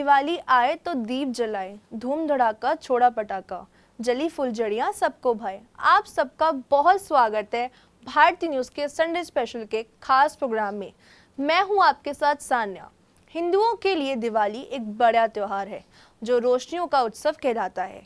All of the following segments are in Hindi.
दिवाली आए तो दीप जलाए, धूम धड़ाका छोड़ा पटाखा, जली फुलझड़ियां सबको भाए। आप सबका बहुत स्वागत है भारतीय न्यूज़ के संडे स्पेशल के खास प्रोग्राम में। मैं हूं आपके साथ सान्या। हिंदुओं के लिए दिवाली एक बड़ा त्योहार है जो रोशनियों का उत्सव कहलाता है।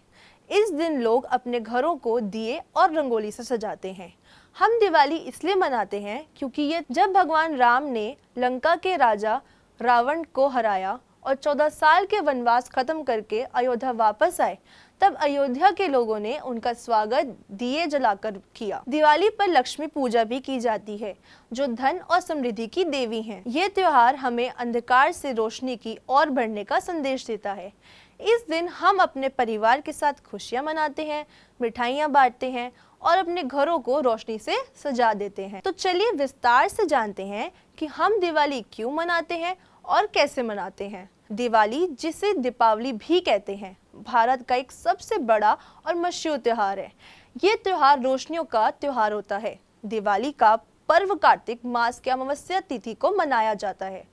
इस दिन लोग अपने घरों को दिए और रंगोली से सजाते हैं। हम दिवाली इसलिए मनाते हैं क्योंकि ये जब भगवान राम ने लंका के राजा रावण को हराया और 14 साल के वनवास खत्म करके अयोध्या वापस आए, तब अयोध्या के लोगों ने उनका स्वागत दिए जलाकर किया। दिवाली पर लक्ष्मी पूजा भी की जाती है जो धन और समृद्धि की देवी हैं। ये त्योहार हमें अंधकार से रोशनी की ओर बढ़ने का संदेश देता है। इस दिन हम अपने परिवार के साथ खुशियां मनाते हैं, मिठाइयां बांटते हैं और अपने घरों को रोशनी से सजा देते हैं। तो चलिए विस्तार से जानते हैं कि हम दिवाली क्यों मनाते हैं और कैसे मनाते हैं। दिवाली, जिसे दीपावली भी कहते हैं, भारत का एक सबसे बड़ा और मशहूर त्योहार है। ये त्योहार रोशनियों का त्योहार होता है। दिवाली का पर्व कार्तिक मास की अमावस्या तिथि को मनाया जाता है।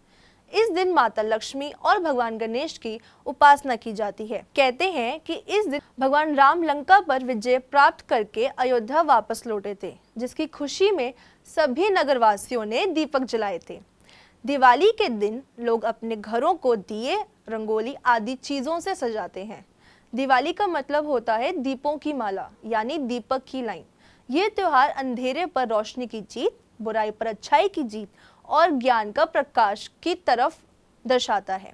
इस दिन माता लक्ष्मी और भगवान गणेश की उपासना की जाती है। कहते हैं कि इस दिन भगवान राम लंका पर विजय प्राप्त करके अयोध्या वापस लौटे थे, जिसकी खुशी में सभी नगरवासियों ने दीपक जलाए थे। दिवाली के दिन लोग अपने घरों को दिए, रंगोली आदि चीजों से सजाते हैं। दिवाली का मतलब होता है दीपों की माला, यानी दीपक की लाइन। ये त्योहार अंधेरे पर रोशनी की जीत, बुराई पर अच्छाई की जीत और ज्ञान का प्रकाश की तरफ दर्शाता है।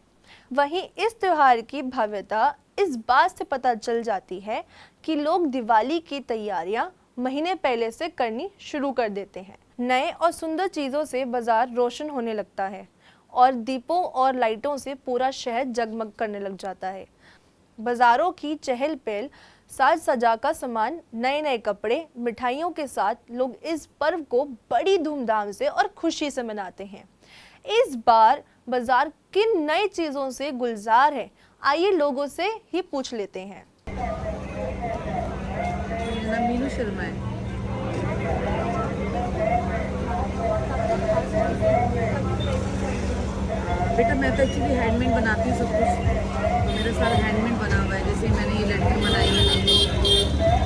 वहीं इस त्योहार की भव्यता इस बात से पता चल जाती है कि लोग दिवाली की तैयारियां महीने पहले से करनी शुरू कर देते हैं। नए और सुंदर चीज़ों से बाजार रोशन होने लगता है और दीपों और लाइटों से पूरा शहर जगमग करने लग जाता है। बाजारों की चहल पहल, साज सजा का सामान, नए नए कपड़े, मिठाइयों के साथ लोग इस पर्व को बड़ी धूमधाम से और खुशी से मनाते हैं। इस बार बाजार किन नई चीज़ों से गुलजार है, आइए लोगों से ही पूछ लेते हैं। मीनू शर्मा है। बेटा मैं तो एक्चुअली हैंडमेड बनाती हूँ सब कुछ, तो मेरा सारा हैंडमेड बना हुआ है। जैसे मैंने ये लड़की बनाई है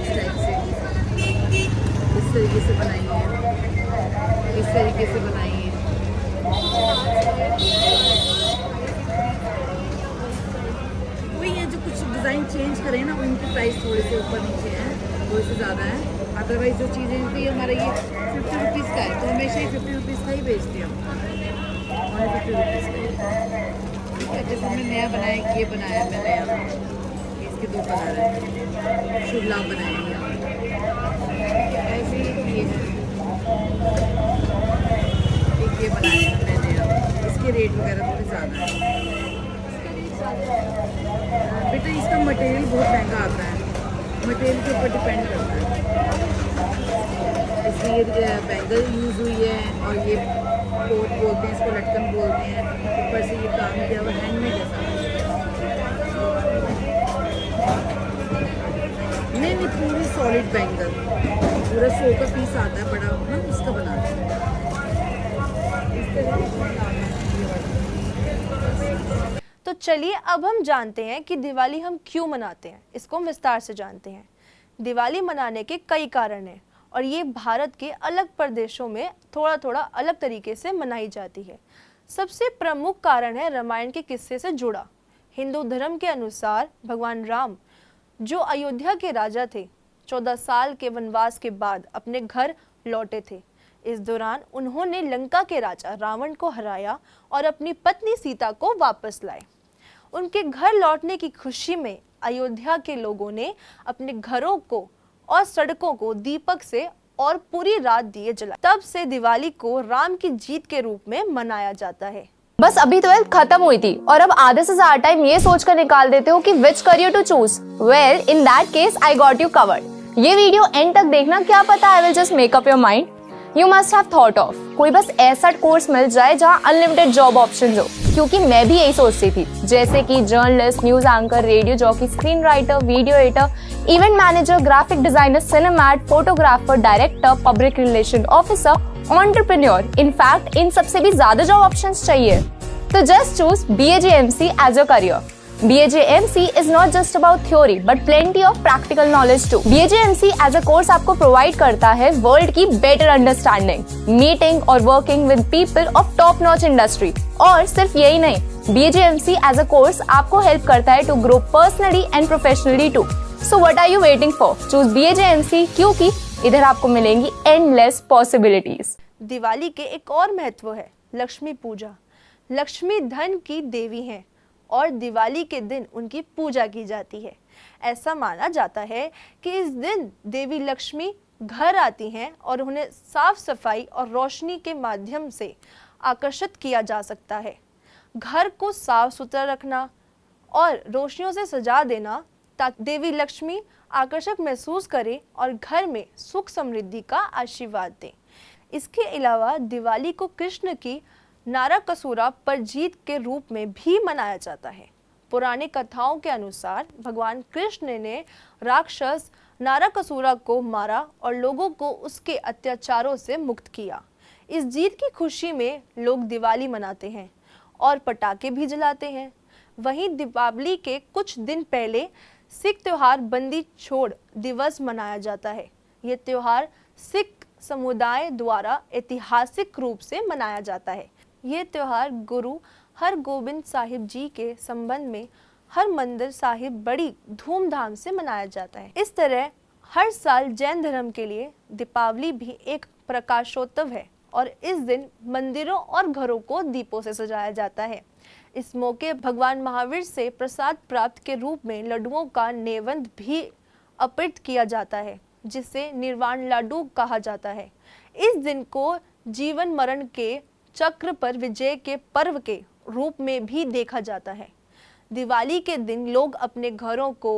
इस टाइप से, इस तरीके से बनाई है, इस तरीके से बनाई है। वही है, जो कुछ डिज़ाइन चेंज करें ना, उनकी प्राइस थोड़े से ऊपर नीचे है, थोड़े से ज़्यादा है। अदरवाइज जो चीज़ें भी हमारा ये 50 रुपीज़ का है, तो हमेशा ही 50 रुपीज़ का ही बेचते हैं हम, और 50 रुपीज़ का। ठीक है, जैसे हमने नया बनाया, ये बनाया मैं नया, इसके 2 कलर हैं, शुभ लाभ बनाएंगे ऐसे ही। ये है, एक ये बनाया मैं नया, इसके रेट वगैरह थोड़े ज़्यादा है। बेटा इसका मटेरियल बहुत महंगा आता है, मटेरियल के ऊपर डिपेंड करता है। इसलिए ये बैंगल यूज़ हुई है और ये कोट बोलते हैं, इसको लटकन बोलते हैं। ऊपर से ये काम किया हुआ हैंडमेड है सारा। नहीं पूरी सॉलिड बैंगल, पूरा 100 का पीस आता है बड़ा ना, उसका बनाते हैं। तो चलिए अब हम जानते हैं कि दिवाली हम क्यों मनाते हैं। इसको हम विस्तार से जानते हैं। दिवाली मनाने के कई कारण हैं और ये भारत के अलग प्रदेशों में थोड़ा थोड़ा अलग तरीके से मनाई जाती है। सबसे प्रमुख कारण है रामायण के किस्से से जुड़ा। हिंदू धर्म के अनुसार भगवान राम, जो अयोध्या के राजा थे, 14 साल के वनवास के बाद अपने घर लौटे थे। इस दौरान उन्होंने लंका के राजा रावण को हराया और अपनी पत्नी सीता को वापस लाए। उनके घर लौटने की खुशी में अयोध्या के लोगों ने अपने घरों को और सड़कों को दीपक से और पूरी रात दिए जलाए। तब से दिवाली को राम की जीत के रूप में मनाया जाता है। बस अभी 12th खत्म हुई थी और अब आधे से ज्यादा टाइम ये सोचकर निकाल देते हो कि which career to choose. Well in that case I got you covered. ये वीडियो एंड तक देखना, क्या पता I will just make up your mind. You must have thought of कोई बस ऐसा कोर्स मिल जाए जहाँ अनलिमिटेड जॉब ऑप्शंस हो, क्योंकि मैं भी यही सोचती थी। जैसे कि journalist, news anchor, radio jockey, screen writer, video editor, event manager, graphic designer, cinemat, photographer, director, public relation officer, entrepreneur. In fact इन सबसे भी ज्यादा जॉब ऑप्शंस चाहिए। तो just choose BAGMC as your career. BAJMC is not just about theory but plenty of practical knowledge too. BAJMC as a course आपको provide करता है world की better understanding, meeting और working with people of top notch industry. और सिर्फ यही नहीं, BAJMC as a course आपको help करता है to grow personally and professionally too. So what are you waiting for? Choose BAJMC क्योंकि इधर आपको मिलेंगी endless possibilities. दिवाली के एक और महत्व है लक्ष्मी पूजा। लक्ष्मी धन की देवी हैं और दिवाली के दिन उनकी पूजा की जाती है। ऐसा माना जाता है कि इस दिन देवी लक्ष्मी घर आती हैं और उन्हें साफ सफाई और रोशनी के माध्यम से आकर्षित किया जा सकता है। घर को साफ सुथरा रखना और रोशनियों से सजा देना ताकि देवी लक्ष्मी आकर्षक महसूस करे और घर में सुख समृद्धि का आशीर्वाद दें। इसके अलावा दिवाली को कृष्ण की नाराकसूरा पर जीत के रूप में भी मनाया जाता है। पुरानी कथाओं के अनुसार भगवान कृष्ण ने राक्षस नाराकसूरा को मारा और लोगों को उसके अत्याचारों से मुक्त किया। इस जीत की खुशी में लोग दिवाली मनाते हैं और पटाखे भी जलाते हैं। वहीं दीपावली के कुछ दिन पहले सिख त्योहार बंदी छोड़ दिवस मनाया जाता है। ये त्योहार सिख समुदाय द्वारा ऐतिहासिक रूप से मनाया जाता है। ये त्योहार गुरु हरगोबिंद साहिब जी के संबंध में हरमंदिर साहिब बड़ी धूमधाम से मनाया जाता है। इस तरह हर साल जैन धर्म के लिए दीपावली भी एक प्रकाशोत्सव है और इस दिन मंदिरों और घरों को दीपों से सजाया जाता है। इस मौके भगवान महावीर से प्रसाद प्राप्त के रूप में लड्डुओं का नैवेद्य भी अर्पित किया जाता है, जिसे निर्वाण लड्डू कहा जाता है। इस दिन को जीवन मरण के चक्र पर विजय के पर्व के रूप में भी देखा जाता है। दिवाली के दिन लोग अपने घरों को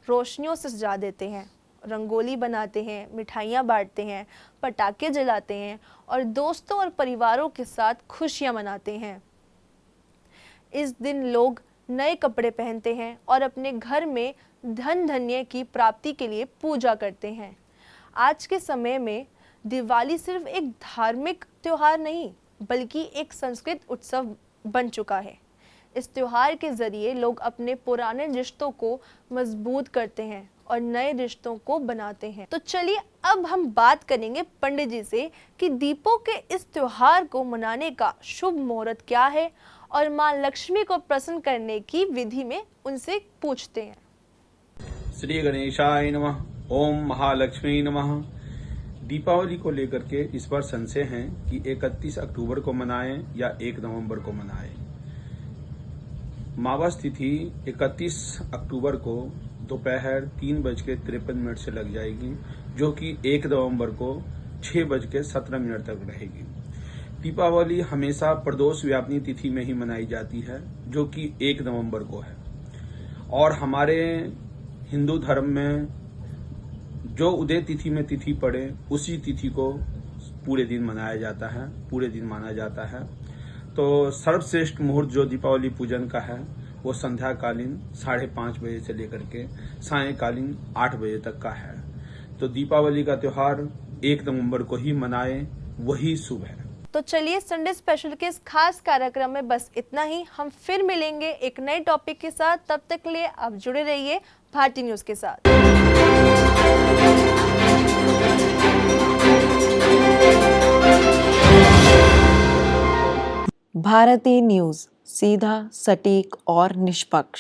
रोशनियों से सजा देते हैं, रंगोली बनाते हैं, मिठाइयाँ बांटते हैं, पटाखे जलाते हैं और दोस्तों और परिवारों के साथ खुशियाँ मनाते हैं। इस दिन लोग नए कपड़े पहनते हैं और अपने घर में धन धान्य की प्राप्ति के लिए पूजा करते हैं। आज के समय में दिवाली सिर्फ एक धार्मिक त्योहार नहीं बल्कि एक संस्कृत उत्सव बन चुका है। इस त्योहार के जरिए लोग अपने पुराने रिश्तों को मजबूत करते हैं और नए रिश्तों को बनाते हैं। तो चलिए अब हम बात करेंगे पंडित जी से कि दीपों के इस त्योहार को मनाने का शुभ मुहूर्त क्या है और माँ लक्ष्मी को प्रसन्न करने की विधि में उनसे पूछते हैं। श्री गणेशाय नमः। ओम महालक्ष्मी नमः। दीपावली को लेकर के इस बार संशय है कि 31 अक्टूबर को मनाएं या 1 नवंबर को मनाएं। मावस तिथि 31 अक्टूबर को दोपहर 3:53 से लग जाएगी, जो कि 1 नवंबर को 6:17 तक रहेगी। दीपावली हमेशा प्रदोष व्यापिनी तिथि में ही मनाई जाती है, जो कि 1 नवंबर को है। और हमारे हिंदू धर्म में जो उदय तिथि में तिथि पड़े उसी तिथि को पूरे दिन मनाया जाता है, पूरे दिन माना जाता है। तो सर्वश्रेष्ठ मुहूर्त जो दीपावली पूजन का है वो संध्याकालीन 5:30 बजे से लेकर के सायंकालीन 8 बजे तक का है। तो दीपावली का त्योहार 1 नवंबर को ही मनाएं, वही शुभ है। तो चलिए संडे स्पेशल के इस खास कार्यक्रम में बस इतना ही। हम फिर मिलेंगे एक नए टॉपिक के साथ। तब तक के लिए आप जुड़े रहिए भारतीय न्यूज के साथ। भारतीय न्यूज, सीधा, सटीक और निष्पक्ष।